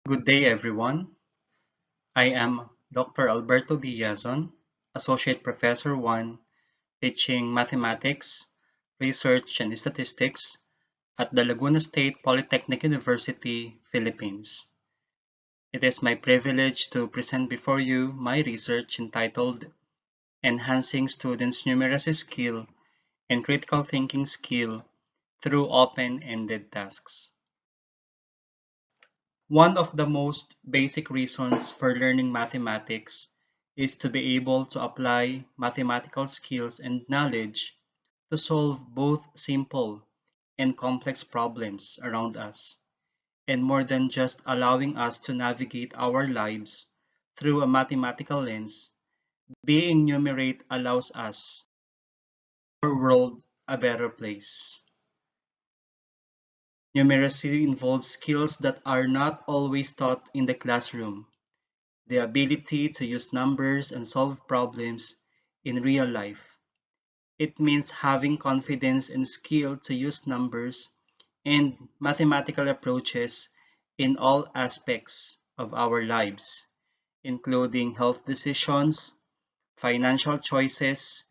Good day, everyone. I am Dr. Alberto Yazon, Associate Professor 1, teaching Mathematics, Research, and Statistics at the Laguna State Polytechnic University, Philippines. It is my privilege to present before you my research entitled Enhancing Students' Numeracy Skill and Critical Thinking Skill through Open-Ended Tasks. One of the most basic reasons for learning mathematics is to be able to apply mathematical skills and knowledge to solve both simple and complex problems around us, and more than just allowing us to navigate our lives through a mathematical lens, being numerate allows us our world a better place. Numeracy involves skills that are not always taught in the classroom. The ability to use numbers and solve problems in real life. It means having confidence and skill to use numbers and mathematical approaches in all aspects of our lives, including health decisions, financial choices,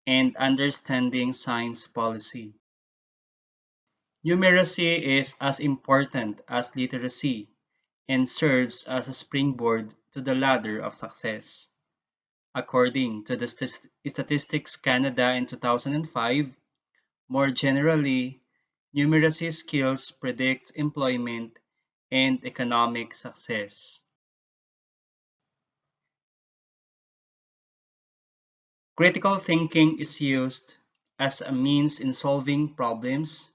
and understanding science policy. Numeracy is as important as literacy and serves as a springboard to the ladder of success. According to the Statistics Canada in 2005, more generally, numeracy skills predict employment and economic success. Critical thinking is used as a means in solving problems,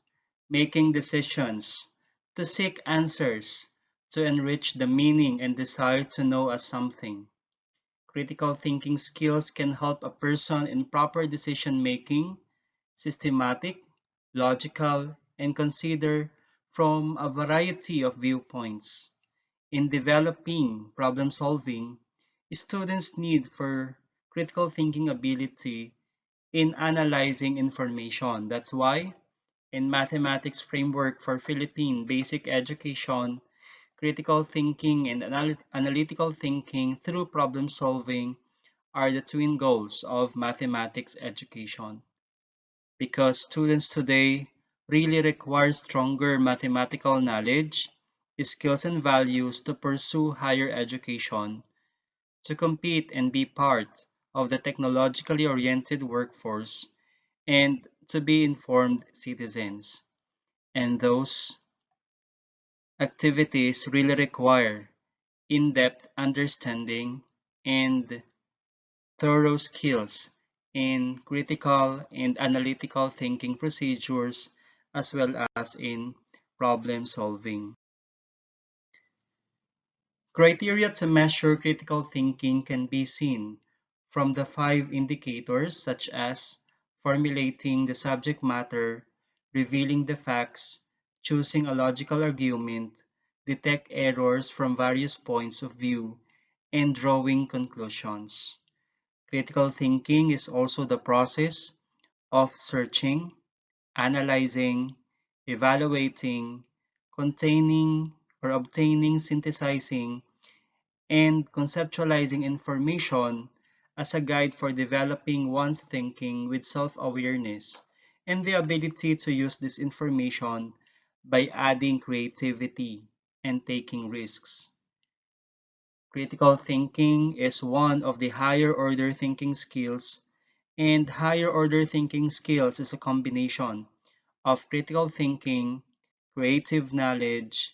making decisions, to seek answers, to enrich the meaning and desire to know as something. Critical thinking skills can help a person in proper decision making, systematic, logical, and consider from a variety of viewpoints. In developing problem solving, students need for critical thinking ability in analyzing information. That's why in mathematics framework for Philippine basic education, critical thinking and analytical thinking through problem solving are the twin goals of mathematics education. Because students today really require stronger mathematical knowledge, skills, and values to pursue higher education, to compete and be part of the technologically oriented workforce, and to be informed citizens. And those activities really require in-depth understanding and thorough skills in critical and analytical thinking procedures as well as in problem solving. Criteria to measure critical thinking can be seen from the 5 indicators such as formulating the subject matter, revealing the facts, choosing a logical argument, detect errors from various points of view, and drawing conclusions. Critical thinking is also the process of searching, analyzing, evaluating, containing or obtaining, synthesizing, and conceptualizing information as a guide for developing one's thinking with self-awareness and the ability to use this information by adding creativity and taking risks. Critical thinking is one of the higher order thinking skills, and higher order thinking skills is a combination of critical thinking, creative knowledge,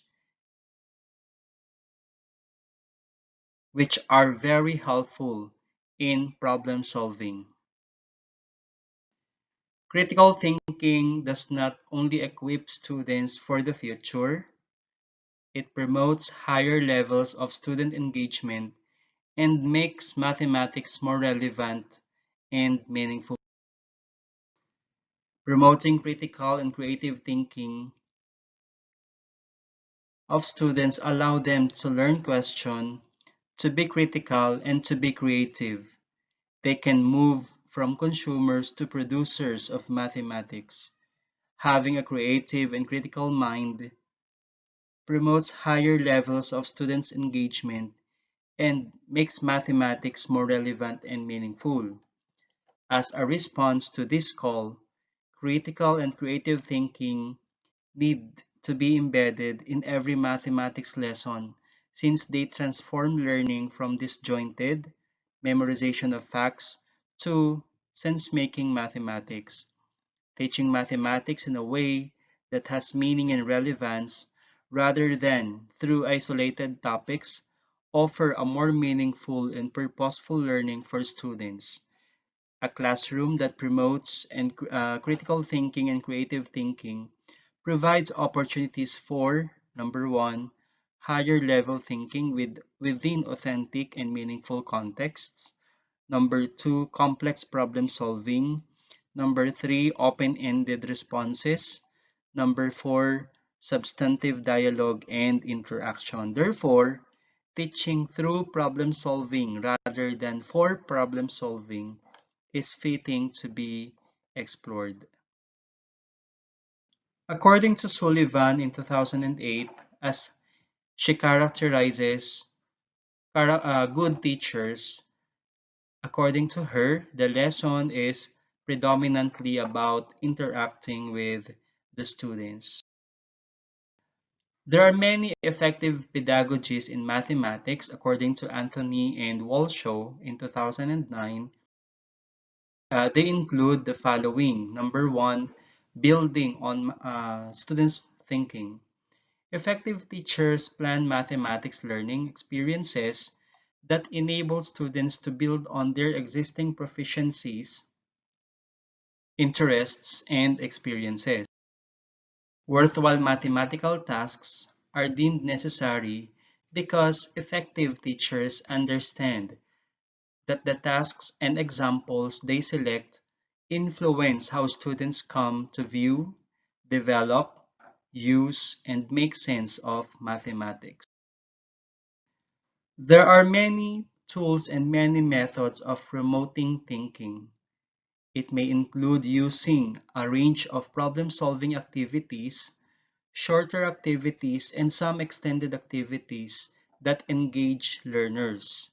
which are very helpful in problem solving. Critical thinking does not only equip students for the future, it promotes higher levels of student engagement and makes mathematics more relevant and meaningful. Promoting critical and creative thinking of students allow them to learn question, to be critical, and to be creative. They can move from consumers to producers of mathematics. Having a creative and critical mind promotes higher levels of students' engagement, and makes mathematics more relevant and meaningful. As a response to this call, critical and creative thinking need to be embedded in every mathematics lesson since they transform learning from disjointed memorization of facts to sense-making mathematics. Teaching mathematics in a way that has meaning and relevance rather than through isolated topics offer a more meaningful and purposeful learning for students. A classroom that promotes critical thinking and creative thinking provides opportunities for number one, higher level thinking within authentic and meaningful contexts. Number two, complex problem solving. Number three, open-ended responses. Number four, substantive dialogue and interaction. Therefore, teaching through problem solving rather than for problem solving is fitting to be explored. According to Sullivan in 2008, as she characterizes good teachers, according to her, the lesson is predominantly about interacting with the students. There are many effective pedagogies in mathematics, according to Anthony and Walshaw in 2009. They include the following. Number one, building on students' thinking. Effective teachers plan mathematics learning experiences that enable students to build on their existing proficiencies, interests, and experiences. Worthwhile mathematical tasks are deemed necessary because effective teachers understand that the tasks and examples they select influence how students come to view, develop, use, and make sense of mathematics. There are many tools and many methods of promoting thinking. It may include using a range of problem-solving activities, shorter activities, and some extended activities that engage learners.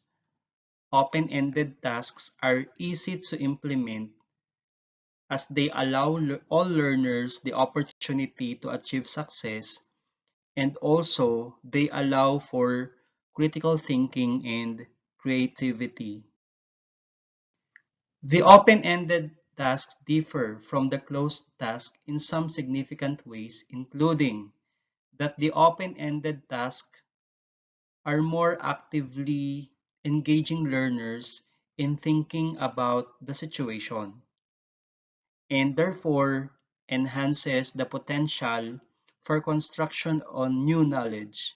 Open-ended tasks are easy to implement as they allow all learners the opportunity to achieve success, and also they allow for critical thinking and creativity. The open-ended tasks differ from the closed task in some significant ways, including that the open-ended tasks are more actively engaging learners in thinking about the situation, and therefore enhances the potential for construction on new knowledge.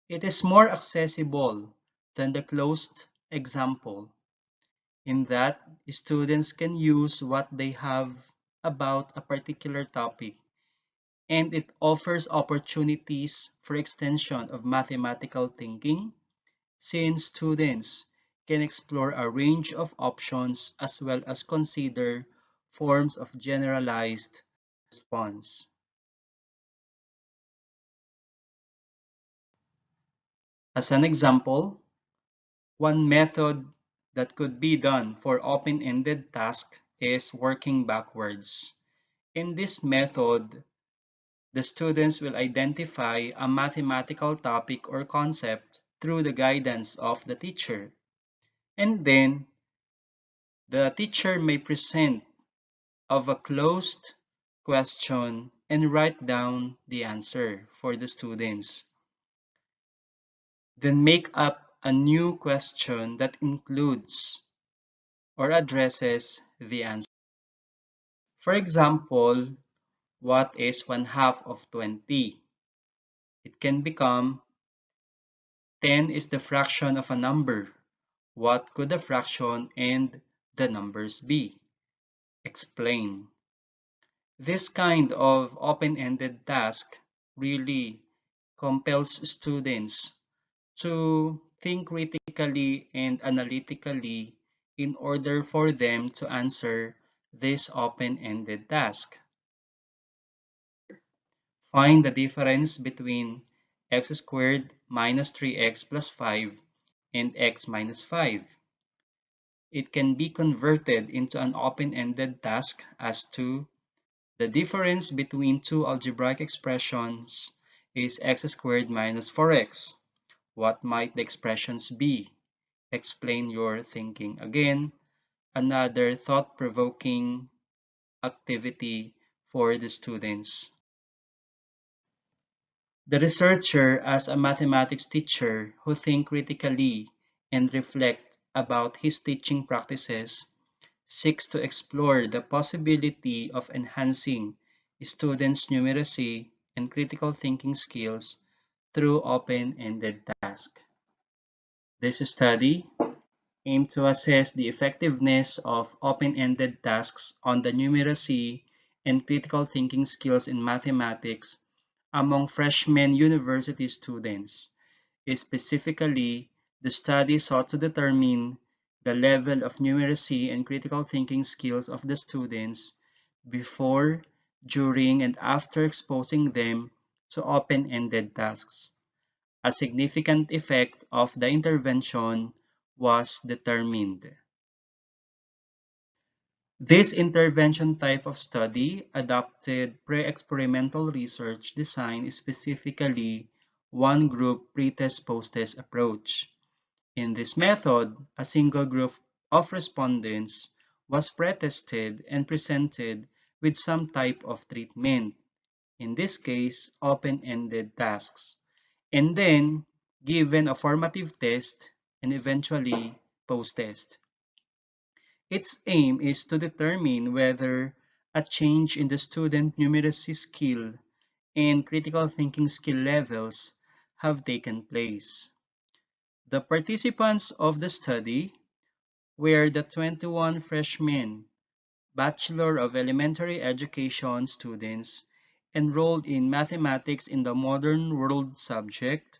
It is more accessible than the closed example in that students can use what they have about a particular topic, and it offers opportunities for extension of mathematical thinking since students can explore a range of options as well as consider forms of generalized response. As an example, one method that could be done for open-ended tasks is working backwards. In this method, the students will identify a mathematical topic or concept through the guidance of the teacher, and then the teacher may present of a closed question and write down the answer for the students. Then make up a new question that includes or addresses the answer. For example, what is 1/2 of 20? It can become 10 is the fraction of a number. What could the fraction and the numbers be? Explain. This kind of open-ended task really compels students to think critically and analytically in order for them to answer this open-ended task. Find the difference between x squared minus 3x plus 5 and x minus 5. It can be converted into an open-ended task as to the difference between two algebraic expressions is x squared minus 4x. What might the expressions be? Explain your thinking. Again, another thought-provoking activity for the students. The researcher, as a mathematics teacher who thinks critically and reflects about his teaching practices, seeks to explore the possibility of enhancing students' numeracy and critical thinking skills through open-ended tasks. This study aimed to assess the effectiveness of open-ended tasks on the numeracy and critical thinking skills in mathematics among freshman university students. Specifically, the study sought to determine the level of numeracy and critical thinking skills of the students before, during, and after exposing them to open-ended tasks. A significant effect of the intervention was determined. This intervention type of study adopted pre-experimental research design, specifically one group pretest post-test approach. In this method, a single group of respondents was pretested and presented with some type of treatment, in this case, open-ended tasks, and then given a formative test and eventually post-test. Its aim is to determine whether a change in the student numeracy skill and critical thinking skill levels have taken place. The participants of the study were the 21 freshmen, Bachelor of Elementary Education students enrolled in Mathematics in the Modern World subject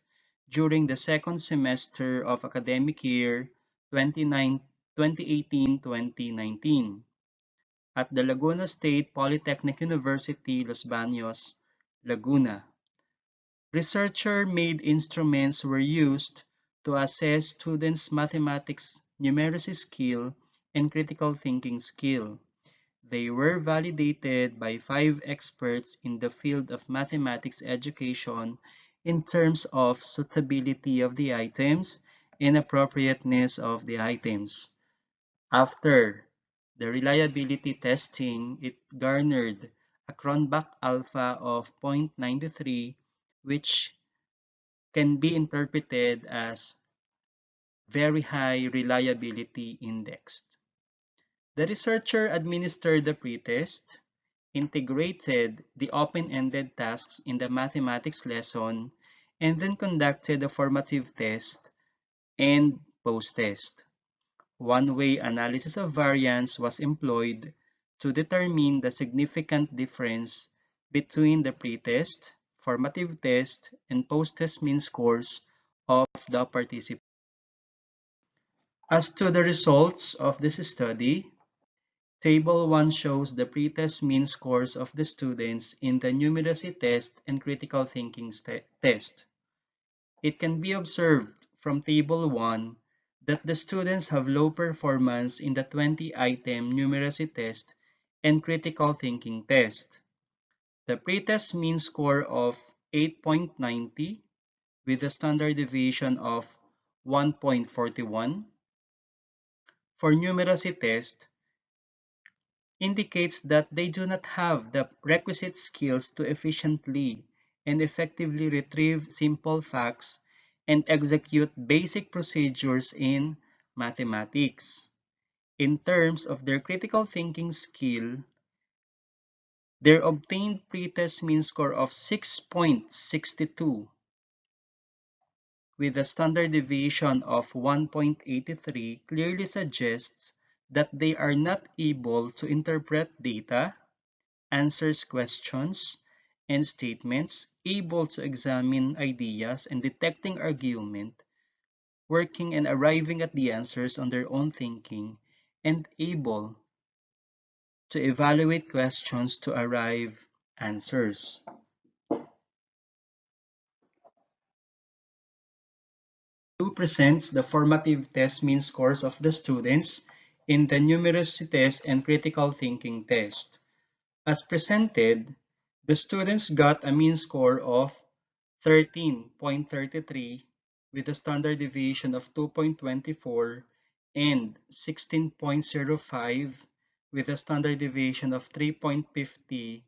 during the second semester of academic year 2018-2019 at the Laguna State Polytechnic University, Los Baños, Laguna. Researcher-made instruments were used to assess students' mathematics numeracy skill and critical thinking skill. They were validated by 5 experts in the field of mathematics education in terms of suitability of the items and appropriateness of the items. After the reliability testing, it garnered a Cronbach alpha of 0.93, which can be interpreted as very high reliability index. The researcher administered the pretest, integrated the open-ended tasks in the mathematics lesson, and then conducted a formative test and post-test. One-way analysis of variance was employed to determine the significant difference between the pretest, formative test, and post-test mean scores of the participants. As to the results of this study, Table 1 shows the pretest mean scores of the students in the numeracy test and critical thinking test. It can be observed from Table 1 that the students have low performance in the 20-item numeracy test and critical thinking test. The pretest mean score of 8.90 with a standard deviation of 1.41. For numeracy test, indicates that they do not have the requisite skills to efficiently and effectively retrieve simple facts and execute basic procedures in mathematics. In terms of their critical thinking skill, their obtained pretest mean score of 6.62 with a standard deviation of 1.83 clearly suggests that they are not able to interpret data, answers questions and statements, able to examine ideas and detecting argument, working and arriving at the answers on their own thinking, and able to evaluate questions to arrive answers. 2 presents the formative test mean scores of the students in the numeracy test and critical thinking test. As presented, the students got a mean score of 13.33 with a standard deviation of 2.24 and 16.05 with a standard deviation of 3.50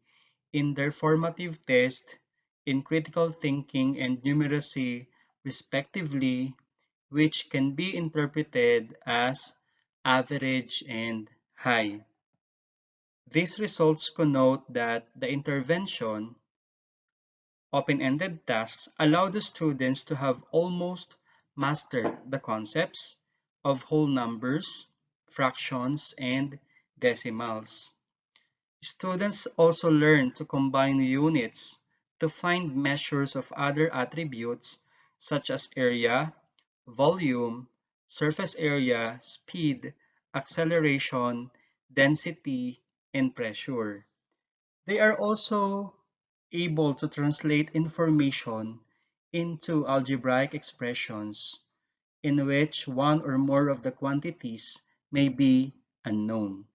in their formative test in critical thinking and numeracy respectively, which can be interpreted as average and high. These results connote that the intervention, open-ended tasks, allow the students to have almost mastered the concepts of whole numbers, fractions, and decimals. Students also learn to combine units to find measures of other attributes such as area, volume, surface area, speed, acceleration, density, and pressure. They are also able to translate information into algebraic expressions in which one or more of the quantities may be unknown,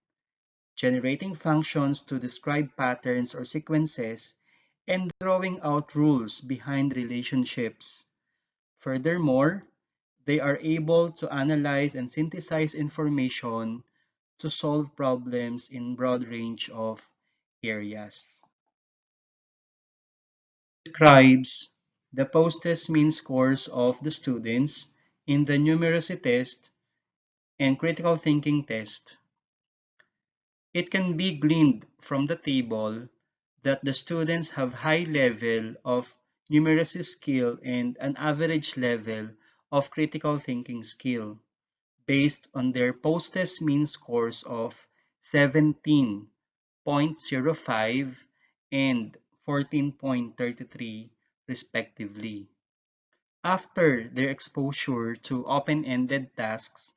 generating functions to describe patterns or sequences, and drawing out rules behind relationships. Furthermore, they are able to analyze and synthesize information to solve problems in broad range of areas. Describes the post-test mean scores of the students in the numeracy test and critical thinking test. It can be gleaned from the table that the students have high level of numeracy skill and an average level of critical thinking skill based on their post-test mean scores of 17.05 and 14.33 respectively. After their exposure to open-ended tasks,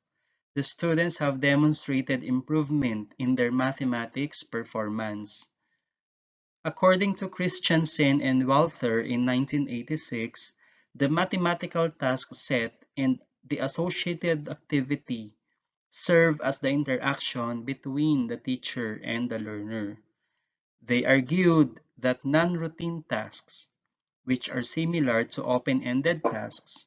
the students have demonstrated improvement in their mathematics performance. According to Christiansen and Walther in 1986, the mathematical task set and the associated activity serve as the interaction between the teacher and the learner. They argued that non-routine tasks, which are similar to open-ended tasks,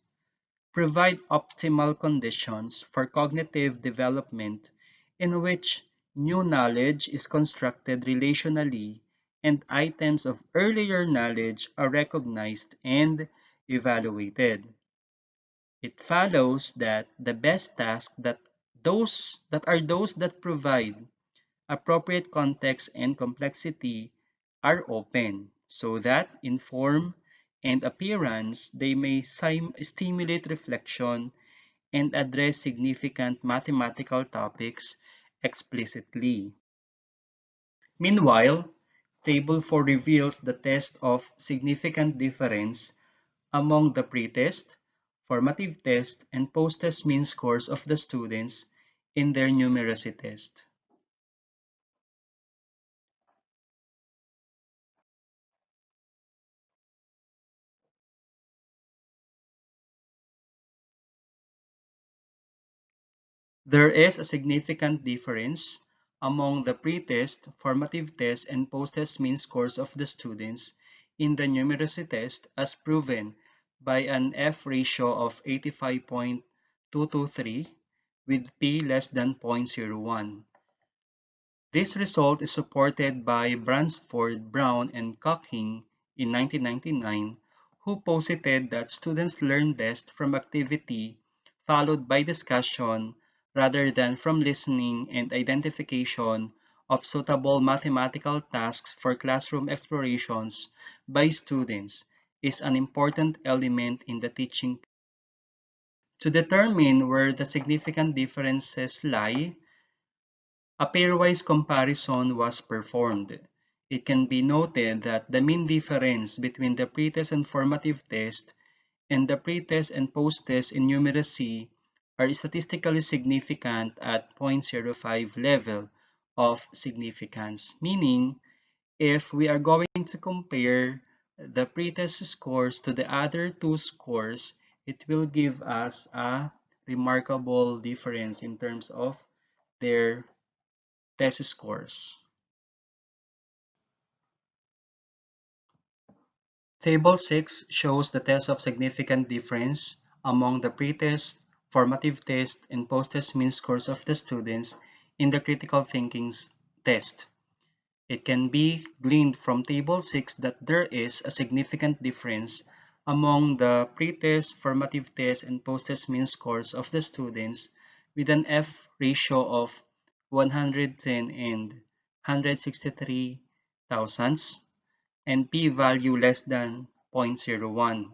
provide optimal conditions for cognitive development in which new knowledge is constructed relationally and items of earlier knowledge are recognized and evaluated. It follows that the best tasks are those that provide appropriate context and complexity are open so that in form and appearance they may stimulate reflection and address significant mathematical topics explicitly. Meanwhile, Table 4 reveals the test of significant difference among the pretest, formative test, and post-test mean scores of the students in their numeracy test. There is a significant difference among the pretest, formative test, and post-test mean scores of the students in the numeracy test as proven by an F ratio of 85.223 with p less than 0.01. This result is supported by Bransford, Brown, and Cocking in 1999, who posited that students learn best from activity followed by discussion rather than from listening, and identification of suitable mathematical tasks for classroom explorations by students is an important element in the teaching. To determine where the significant differences lie, a pairwise comparison was performed. It can be noted that the mean difference between the pretest and formative test and the pretest and post-test in numeracy are statistically significant at 0.05 level of significance, meaning if we are going to compare the pretest scores to the other two scores it will give us a remarkable difference in terms of their test scores. Table 6 shows the test of significant difference among the pretest, formative test, and post-test mean scores of the students in the critical thinking test. It can be gleaned from Table 6 that there is a significant difference among the pretest, formative test, and post-test mean scores of the students with an F ratio of 110 and 163 thousandths and p-value less than 0.01.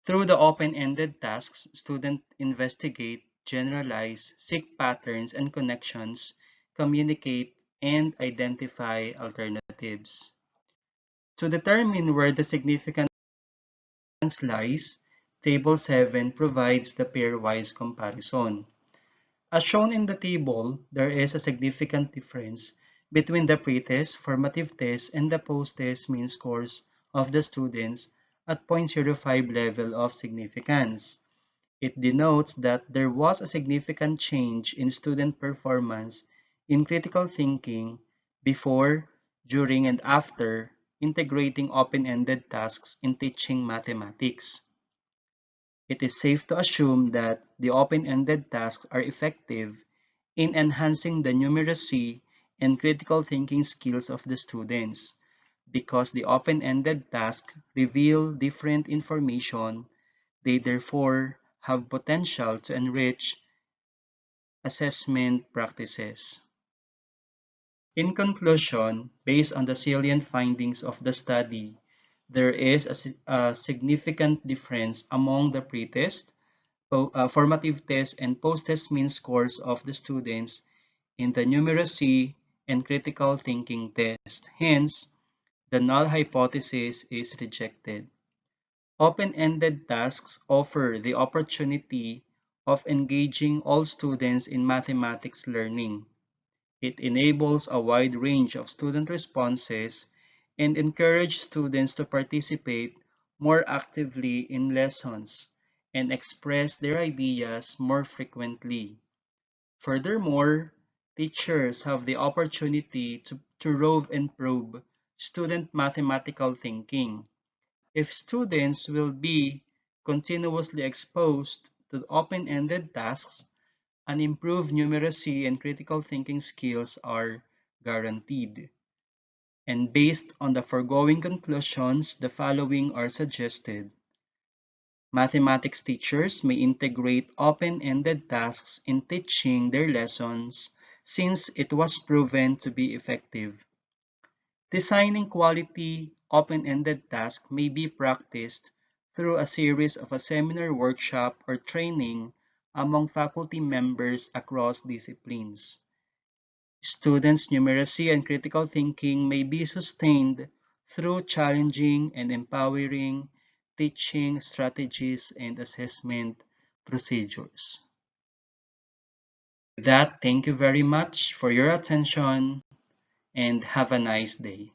Through the open-ended tasks, students investigate, generalize, seek patterns and connections, communicate, and identify alternatives. To determine where the significance lies, Table 7 provides the pairwise comparison. As shown in the table, there is a significant difference between the pretest, formative test, and the post-test mean scores of the students at 0.05 level of significance. It denotes that there was a significant change in student performance in critical thinking before, during, and after integrating open-ended tasks in teaching mathematics. It is safe to assume that the open-ended tasks are effective in enhancing the numeracy and critical thinking skills of the students because the open-ended tasks reveal different information. They therefore have potential to enrich assessment practices. In conclusion, based on the salient findings of the study, there is a significant difference among the pretest, formative test, and post-test mean scores of the students in the numeracy and critical thinking test. Hence, the null hypothesis is rejected. Open-ended tasks offer the opportunity of engaging all students in mathematics learning. It enables a wide range of student responses and encourages students to participate more actively in lessons and express their ideas more frequently. Furthermore, teachers have the opportunity to rove and probe student mathematical thinking. If students will be continuously exposed to open-ended tasks, an improved numeracy and critical thinking skills are guaranteed. And based on the foregoing conclusions, the following are suggested. Mathematics teachers may integrate open-ended tasks in teaching their lessons since it was proven to be effective. Designing quality open-ended tasks may be practiced through a series of a seminar workshop or training among faculty members across disciplines. Students' numeracy and critical thinking may be sustained through challenging and empowering teaching strategies and assessment procedures. With that, thank you very much for your attention and have a nice day.